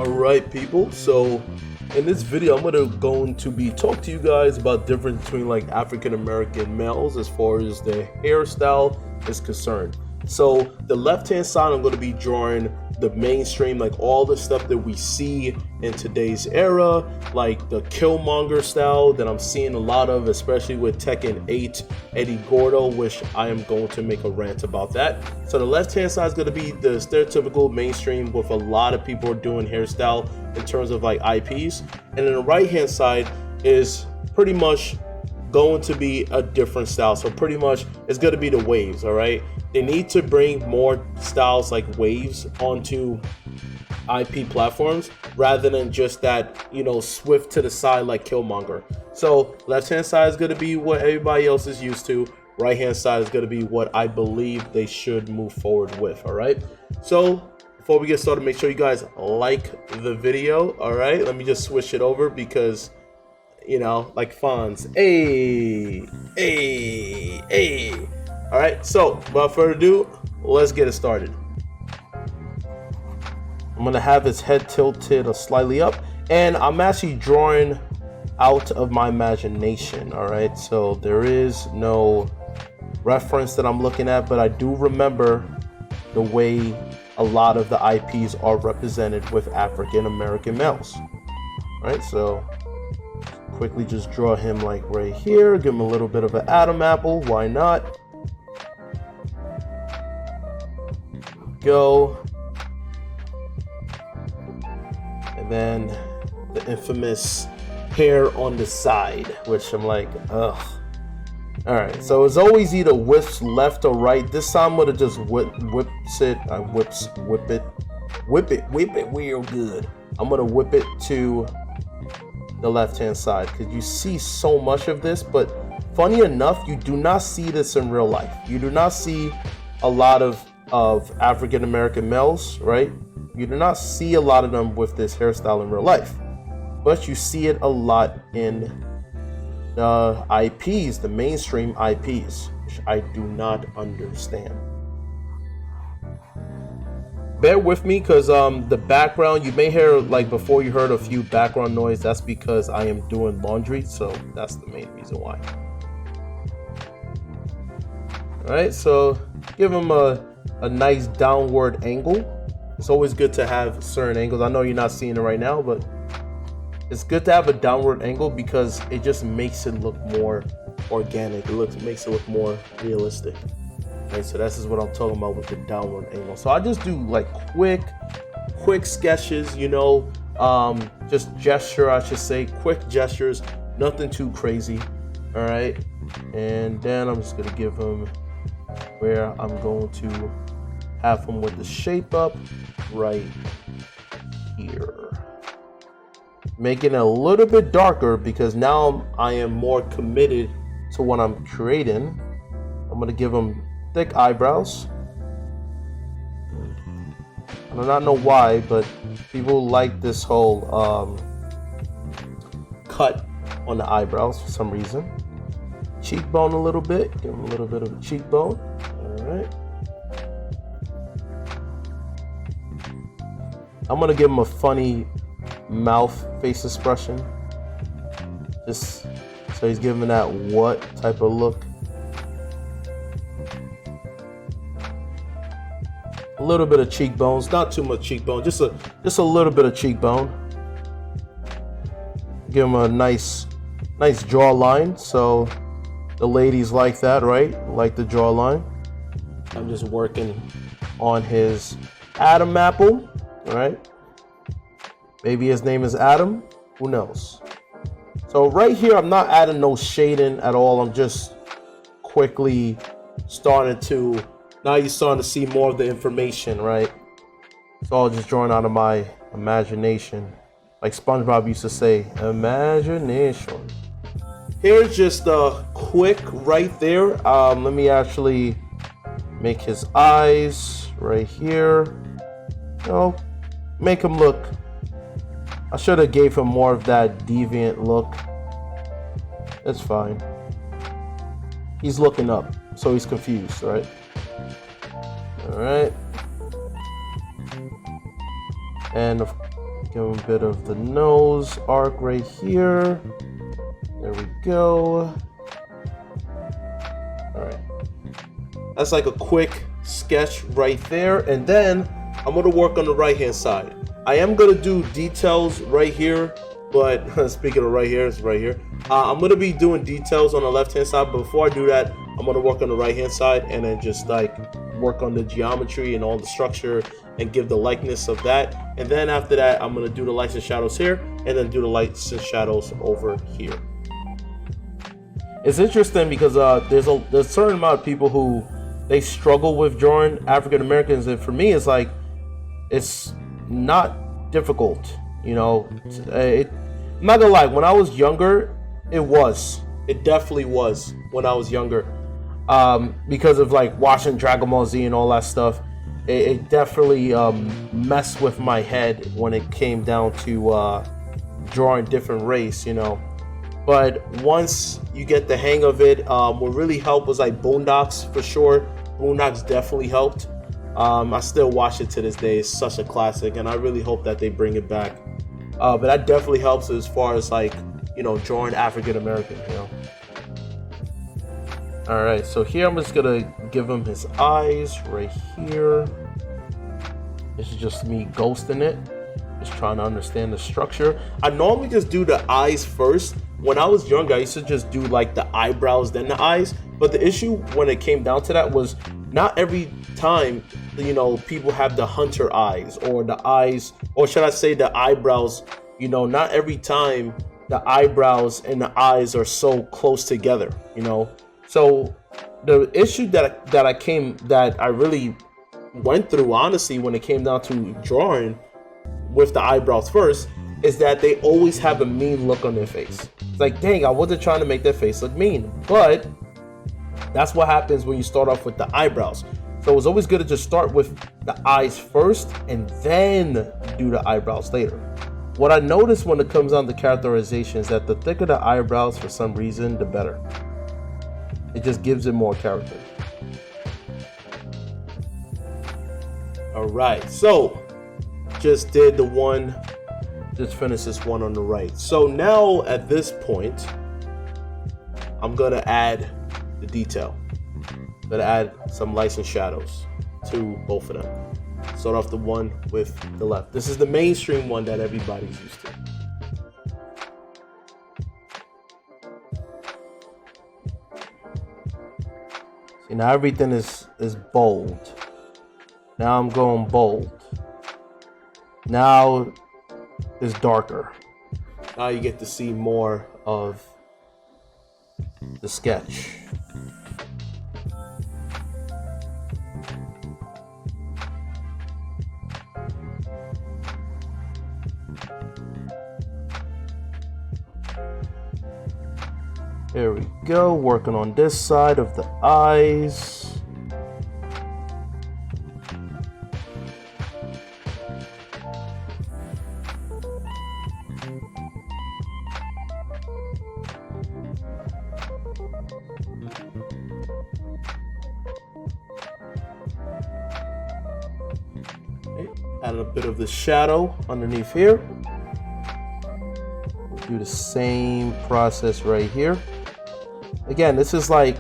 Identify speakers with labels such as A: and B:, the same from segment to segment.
A: Alright people, so in this video I'm going to be talking to you guys about the difference between like African American males as far as their hairstyle is concerned. So the left hand side I'm going to be drawing the mainstream, like all the stuff that we see in today's era, like the Killmonger style that I'm seeing a lot of, especially with Tekken 8 Eddie Gordo, which I am going to make a rant about that. So the left hand side is going to be the stereotypical mainstream with a lot of people doing hairstyle in terms of like IPs, and then the right hand side is pretty much going to be a different style. So pretty much it's going to be the waves. All right, they need to bring more styles like waves onto IP platforms rather than just that, you know, swift to the side like Killmonger. So left hand side is going to be what everybody else is used to. Right hand side is going to be what I believe they should move forward with. All right, so before we get started, make sure you guys like the video. All right, let me just switch it over because, you know, like Fonz. Hey. All right, so without further ado, let's get it started. I'm gonna have his head tilted slightly up, and I'm actually drawing out of my imagination. All right, so there is no reference that I'm looking at, but I do remember the way a lot of the IPs are represented with African American males. All right, so quickly just draw him like right here, give him a little bit of an Adam apple, why not? Go. And then the infamous hair on the side, which I'm like, ugh. All right, so it's always either whips left or right. This time I'm gonna just whip it real good. I'm gonna whip it to the left hand side because you see so much of this, but funny enough, you do not see this in real life. You do not see a lot of African American males, right? You do not see a lot of them with this hairstyle in real life, but you see it a lot in the IPs, the mainstream IPs, which I do not understand. Bear with me because the background, you may hear, like before you heard a few background noise, that's because I am doing laundry, so that's the main reason why. All right, so give him a nice downward angle. It's always good to have certain angles. I know you're not seeing it right now, but it's good to have a downward angle because it just makes it look more organic. Makes it look more realistic. Right, so this is what I'm talking about with the downward angle. So I just do like quick sketches, you know, just gesture, I should say, quick gestures, nothing too crazy. All right, and then I'm just gonna give him where I'm going to have him with the shape up right here. Making it a little bit darker because now I am more committed to what I'm creating. I'm gonna give him thick eyebrows. I do not know why, but people like this whole cut on the eyebrows for some reason. Cheekbone a little bit, give him a little bit of a cheekbone. All right. I'm gonna give him a funny mouth face expression, just so he's giving that what type of look. A little bit of cheekbones, not too much cheekbone, just a little bit of cheekbone. Give him a nice jawline, so the ladies like that, right? Like the jawline. I'm just working on his Adam apple, all right? Maybe his name is Adam, who knows? So right here, I'm not adding no shading at all. I'm just quickly starting to, now you're starting to see more of the information, right? It's all just drawing out of my imagination. Like SpongeBob used to say, imagination. Here's just a quick right there. Let me actually make his eyes right here. You know, make him look, I should have gave him more of that deviant look. That's fine. He's looking up, so he's confused, right? All right. And Give him a bit of the nose arc right here. There we go. All right. That's like a quick sketch right there. And then I'm gonna work on the right-hand side. I am gonna do details right here, but speaking of right here, it's right here. I'm gonna be doing details on the left-hand side, but before I do that, I'm gonna work on the right-hand side and then just like work on the geometry and all the structure and give the likeness of that. And then after that, I'm gonna do the lights and shadows here and then do the lights and shadows over here. It's interesting because there's a certain amount of people who they struggle with drawing African Americans, and for me, it's like it's not difficult. You know, I'm not gonna lie. When I was younger, it definitely was when I was younger, because of like watching Dragon Ball Z and all that stuff. It definitely messed with my head when it came down to drawing different race, you know. But once you get the hang of it, what really helped was like Boondocks for sure. Boondocks definitely helped. I still watch it to this day. It's such a classic, and I really hope that they bring it back. But that definitely helps as far as like, you know, drawing African American, you know. All right, so here I'm just gonna give him his eyes right here. This is just me ghosting it, just trying to understand the structure. I normally just do the eyes first. When I was younger, I used to just do like the eyebrows, then the eyes. But the issue when it came down to that was not every time, you know, people have the hunter eyes or the eyes, or should I say the eyebrows, you know, not every time the eyebrows and the eyes are so close together, you know. So the issue that I really went through, honestly, when it came down to drawing with the eyebrows first, is that they always have a mean look on their face. It's like, dang, I wasn't trying to make their face look mean, but that's what happens when you start off with the eyebrows. So it's always good to just start with the eyes first and then do the eyebrows later. What I noticed when it comes down to characterization is that the thicker the eyebrows, for some reason, the better. It just gives it more character. All right, so just did the one, just finished this one on the right. So now at this point, I'm gonna add the detail. I'm gonna add some lights and shadows to both of them. Start off the one with the left. This is the mainstream one that everybody's used to. See, now everything is bold. Now I'm going bold. Now it's darker. Now you get to see more of the sketch. There we go, working on this side of the eyes. Add a bit of the shadow underneath here. Do the same process right here. Again, this is like,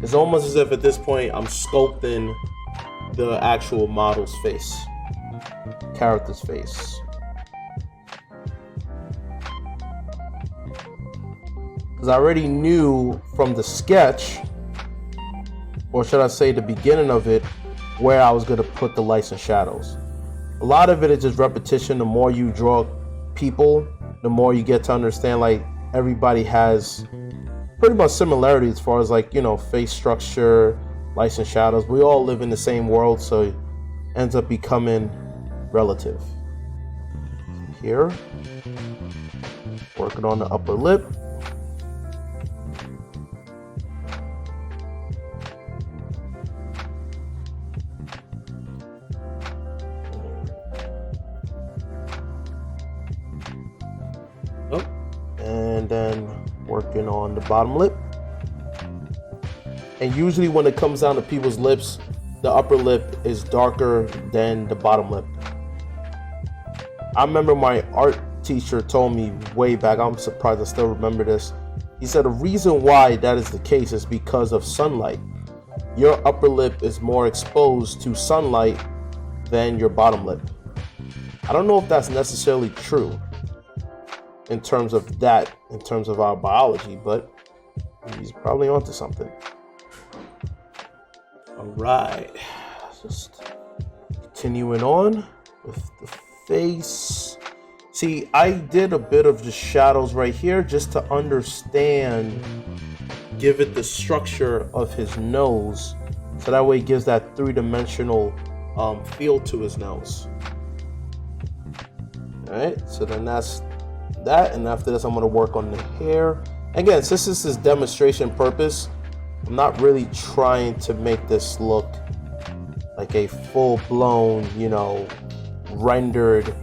A: it's almost as if at this point I'm sculpting the actual model's face, character's face. Because I already knew from the sketch, or should I say the beginning of it, where I was going to put the lights and shadows. A lot of it is just repetition. The more you draw people, the more you get to understand like everybody has pretty much similarity as far as like, you know, face structure, lights and shadows. We all live in the same world, so it ends up becoming relative. Here, working on the upper lip. And then working on the bottom lip. And usually when it comes down to people's lips, the upper lip is darker than the bottom lip. I remember my art teacher told me way back, I'm surprised I still remember this. He said the reason why that is the case is because of sunlight. Your upper lip is more exposed to sunlight than your bottom lip. I don't know if that's necessarily true in terms of our biology, but he's probably onto something. All right, just continuing on with the face. See, I did a bit of the shadows right here just to understand, give it the structure of his nose, so that way it gives that three-dimensional feel to his nose. All right, so then that's that, and after this I'm going to work on the hair. Again, since this is demonstration purpose, I'm not really trying to make this look like a full-blown, you know, rendered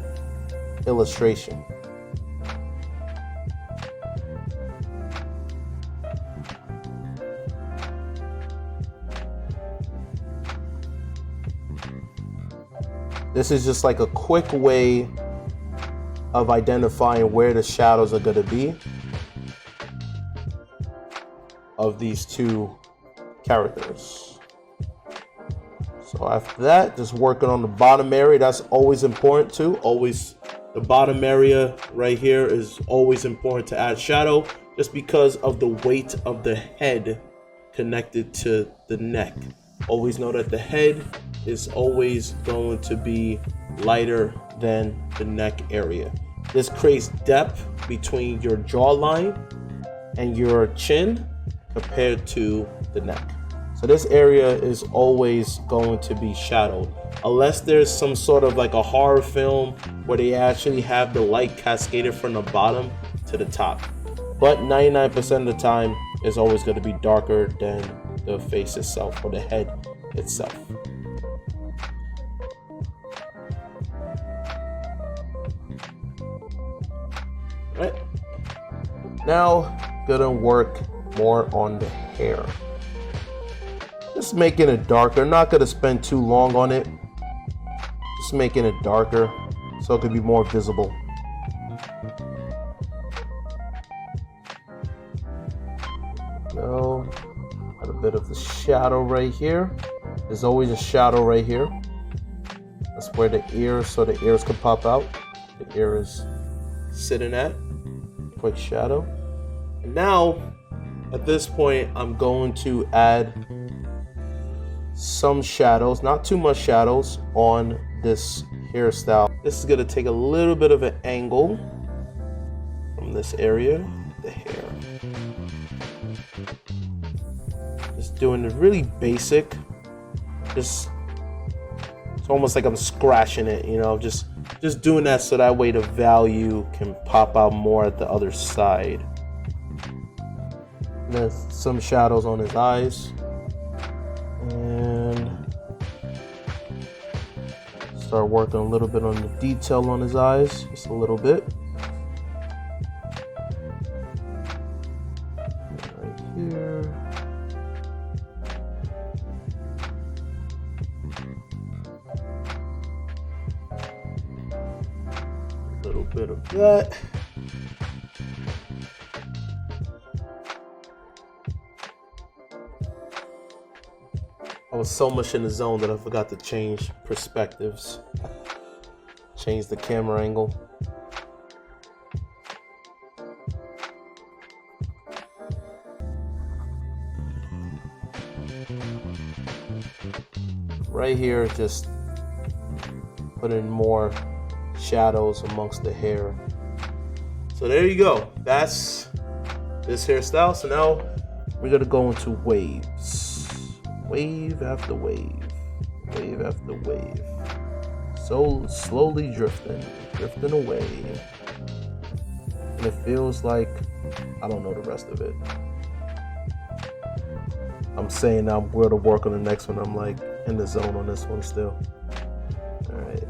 A: illustration. This is just like a quick way of identifying where the shadows are going to be of these two characters. So after that, just working on the bottom area. That's always important too. Always, the bottom area right here is always important to add shadow, just because of the weight of the head connected to the neck. Always know that the head is always going to be lighter than the neck area. This creates depth between your jawline and your chin compared to the neck. So this area is always going to be shadowed, unless there's some sort of like a horror film where they actually have the light cascaded from the bottom to the top. But 99% of the time, it's always going to be darker than the face itself or the head itself. Right. Now, gonna work more on the hair. Just making it darker. Not gonna spend too long on it. Just making it darker so it can be more visible. So, got a bit of the shadow right here. There's always a shadow right here. That's where the ears, so the ears can pop out. The ear is sitting at. Quick shadow. And now, at this point, I'm going to add some shadows, not too much shadows, on this hairstyle. This is going to take a little bit of an angle from this area, the hair. Just doing it really basic. Just, it's almost like I'm scratching it, you know, just doing that so that way the value can pop out more at the other side. There's some shadows on his eyes. And start working a little bit on the detail on his eyes, just a little bit. Right here. A little bit of that. I was so much in the zone that I forgot to change perspectives. Change the camera angle. Right here, just put in more shadows amongst the hair. So there you go. That's this hairstyle. So now we're gonna go into waves. Wave after wave, wave after wave. So slowly drifting away. And it feels like I don't know the rest of it. I'm saying I'm going to work on the next one. I'm like in the zone on this one still. All right.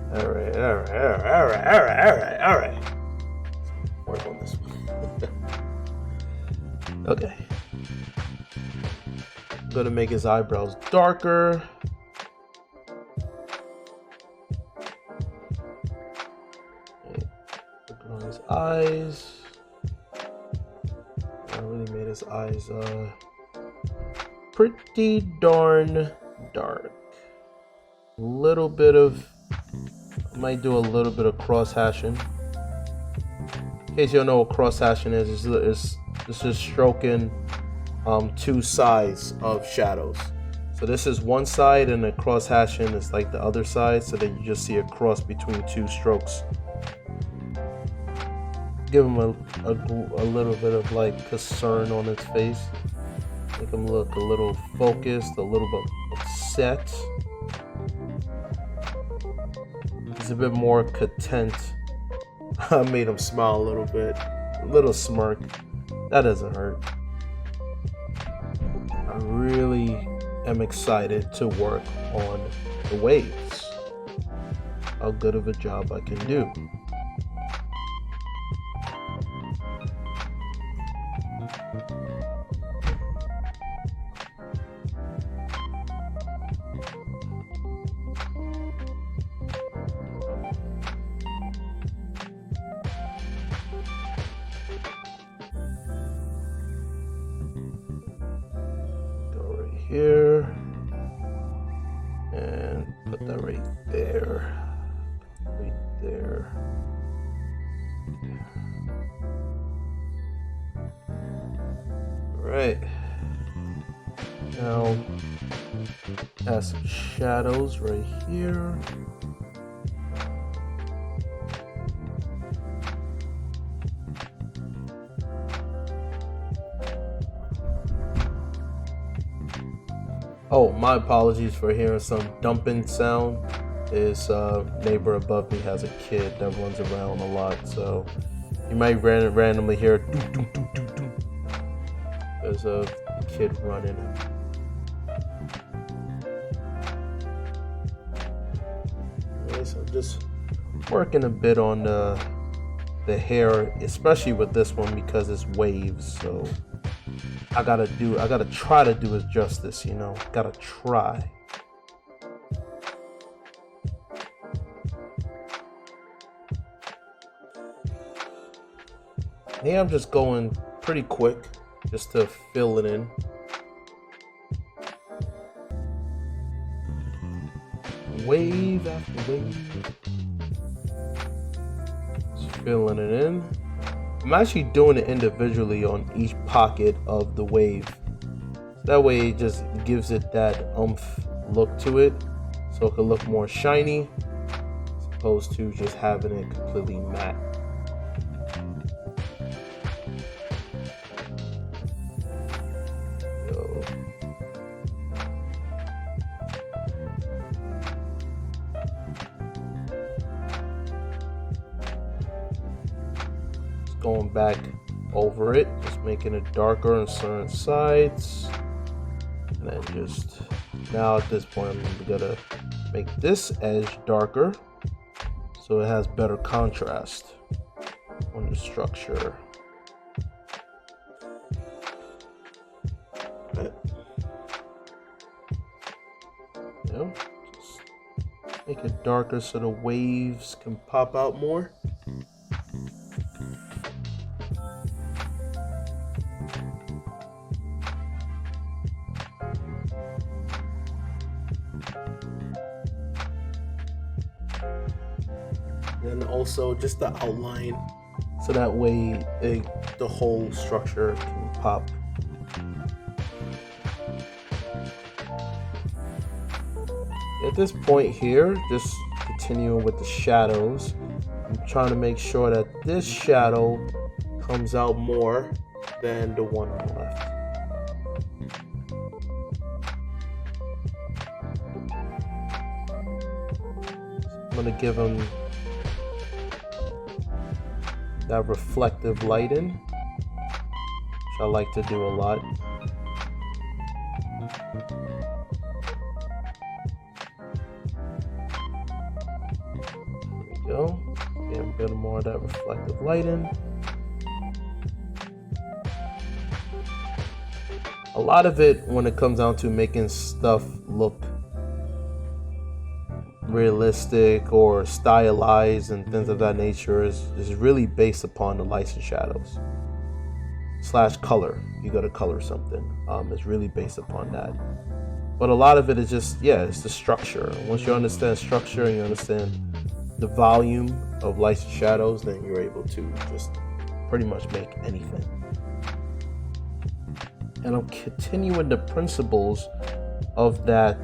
A: Work on this one. Okay. I'm gonna make his eyebrows darker. his eyes. I really made his eyes pretty darn dark. Little bit of, I might do a little bit of cross hashing. In case you don't know what cross hashing is, this is stroking two sides of shadows. So this is one side, and the cross hashing is like the other side, so that you just see a cross between two strokes. Give him a little bit of like concern on his face. Make him look a little focused, a little bit upset. He's a bit more content. I made him smile a little smirk. That doesn't hurt. I really am excited to work on the waves. How good of a job I can do. Here and put that right there, right. Now add some shadows right here. Oh, my apologies for hearing some dumping sound. This neighbor above me has a kid that runs around a lot, so you might randomly hear doo doo doo doo doo. There's a kid running. Okay, so I'm just working a bit on the hair, especially with this one because it's waves, so I gotta try to do it justice, you know. Gotta try. Yeah, I'm just going pretty quick just to fill it in. Wave after wave. Just filling it in. I'm actually doing it individually on each pocket of the wave. That way it just gives it that look to it, so it can look more shiny as opposed to just having it completely matte. Going back over it, just making it darker on certain sides, and then just now at this point I'm gonna make this edge darker so it has better contrast on the structure. Right. Just make it darker so the waves can pop out more. And also just the outline, so that way the whole structure can pop. At this point here, just continuing with the shadows, I'm trying to make sure that this shadow comes out more than the one on the left. I'm gonna give him that reflective lighting, which I like to do a lot. There we go. Get a bit more of that reflective lighting. A lot of it, when it comes down to making stuff look realistic or stylized and things of that nature is really based upon the lights and shadows / color. You got to color something. It's really based upon that. But a lot of it is just, it's the structure. Once you understand structure and you understand the volume of lights and shadows, then you're able to just pretty much make anything. And I'm continuing the principles of that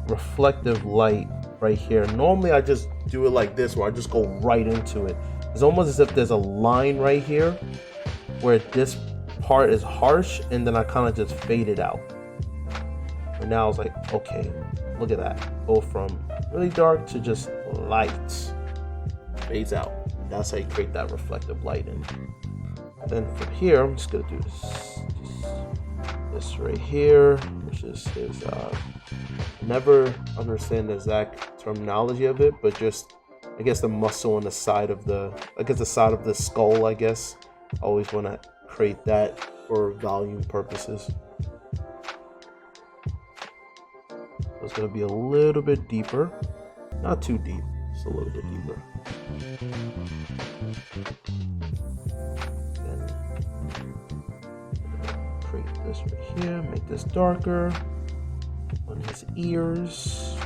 A: reflective light right here. Normally I just do it like this, where I just go right into it. It's almost as if there's a line right here where this part is harsh, and then I kind of just fade it out. And now I was like, okay, look at that. Go from really dark to just light. Fades out. That's how you create that reflective light. And then from here, I'm just gonna do this right here, which is his never understand the exact terminology of it, but just I guess the muscle on the side of the side of the skull, I guess. I always want to create that for volume purposes. So it's going to be a little bit deeper, not too deep, just a little bit deeper. Then create this right here, make this darker on his ears.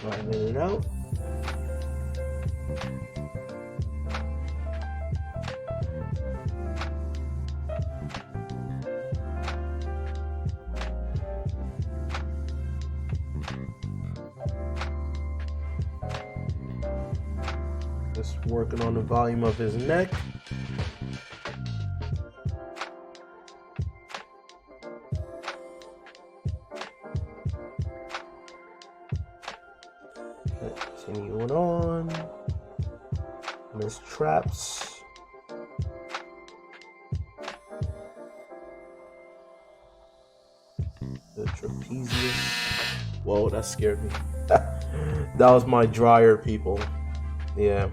A: Lining it out. Just working on the volume of his neck. Continuing on. And his traps. The trapezius. Whoa, that scared me. That was my dryer, people. Yeah,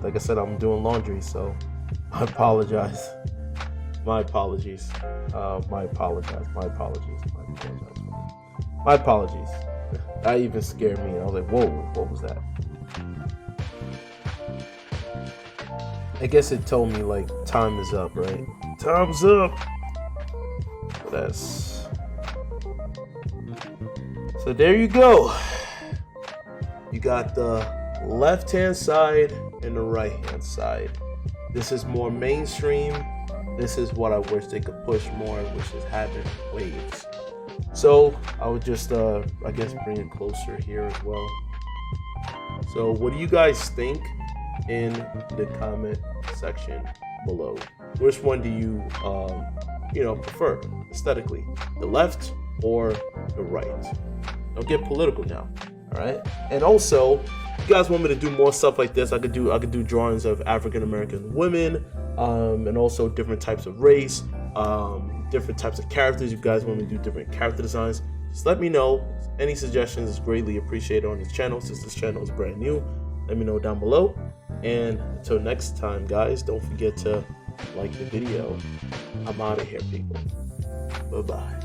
A: like I said, I'm doing laundry, so I apologize. My apologies. My apologies. That even scared me. I was like, whoa, what was that? I guess it told me, like, time is up, right? Time's up. So there you go. You got the left hand side and the right hand side. This is more mainstream. This is what I wish they could push more, which is having waves. So I would just I guess bring it closer here as well. So what do you guys think in the comment section below? Which one do you prefer aesthetically, the left or the right? Don't get political now. All right. And also, if you guys want me to do more stuff like this, I could do drawings of African American women, and also different types of race, different types of characters. If you guys want me to do different character designs, just let me know. Any suggestions is greatly appreciated on this channel, since this channel is brand new. Let me know down below. And until next time, guys, don't forget to like the video. I'm out of here, people. Bye-bye.